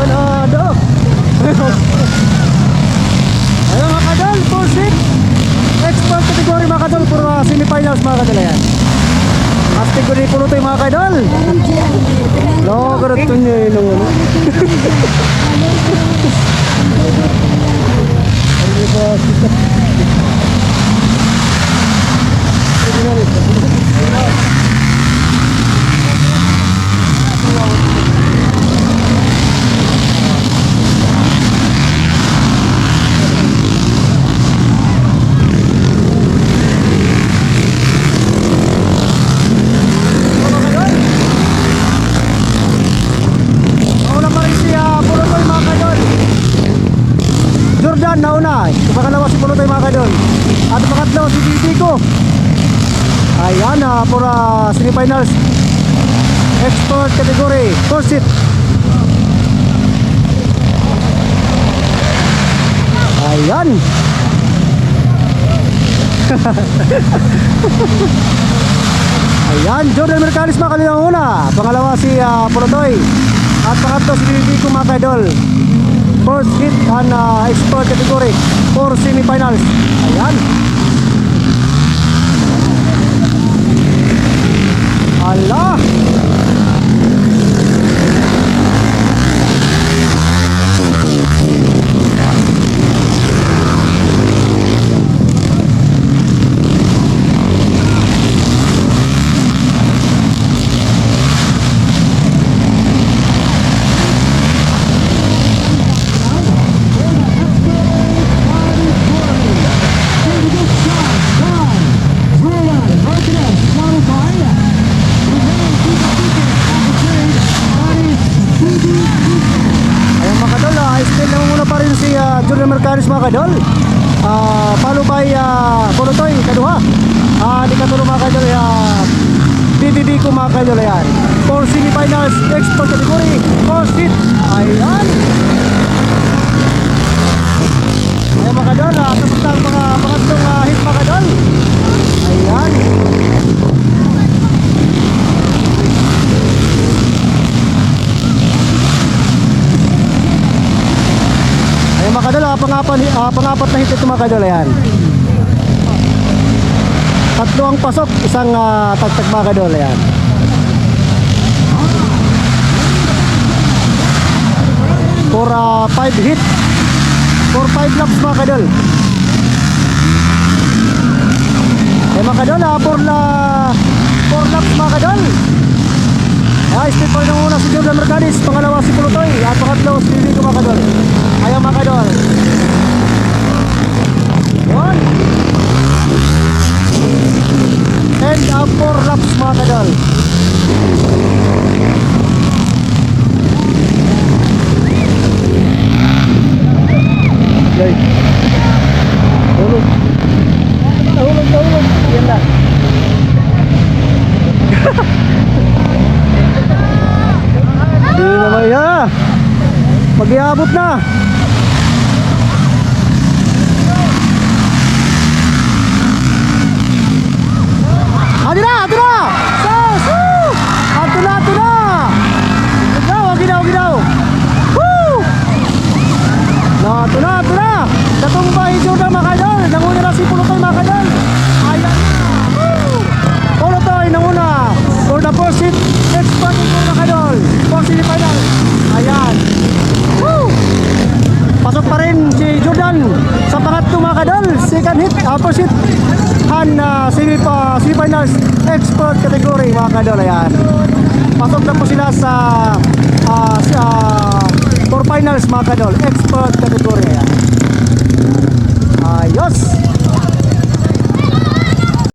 Ganado. Ayun mga kadol, full seat. Expert category mga kadol, puro semifinals mga kadol yan. Category puro to yung mga kadol. No, ganito nyo yun ang ano. Jordan nauna, pangalawa si Pulotoy mga kadol. At pangatlo si Bibico. Ayan na for semifinals expert category first seat. Ayan. Ayan, Jordan Mercalis mga kadol ang una. Pangalawa si Pulotoy. At pangatlo si Bibico mga kadol. First hit on expert category for semifinals. Ayan. Allah. Jordan Mercalis mga kadol, follow by Pulotoy kaduha, di katulong mga kadol BBB ko mga kadol. Ayan for semifinals expert category first hit. Ayan mga kadol, tapos na ang mga pangatlong hit mga kadol. Ayan. Ayan mga kadol, pangapat na hit ito mga kadol. Ayan, tatlo ang pasok, isang tagtag mga kadol. Ayan, for 5 hit for 5 laps mga kadol. Ayan mga kadol, for 4 laps mga kadol. Speed pa rin ang una si Jordan Mercalis, pangalawa si Pulotoy, at pangatlo si Bibico mga kadol. Ayaw mga kadol. Yun. And 4 laps mga kadol. Okay. Hulog. Hulog. Yan na. Di naman ya. Mag-iabot na. Ato na. Ginaw. Woo! Ato na. Natumbay Jordan mga kadol. Nanguna na si Pulotoy mga kadol. Ayan. Woo! Pulotoy nanguna for the first hit expert mga kadol for semifinal. Ayan. Woo! Pasok pa rin si Jordan sa pangatlo mga kadol. Second hit, first hit and semifinals expert category mga kadol. Ayan. Pasok na po sila sa for finals mga kadol, expert category. Ayan. Ayos.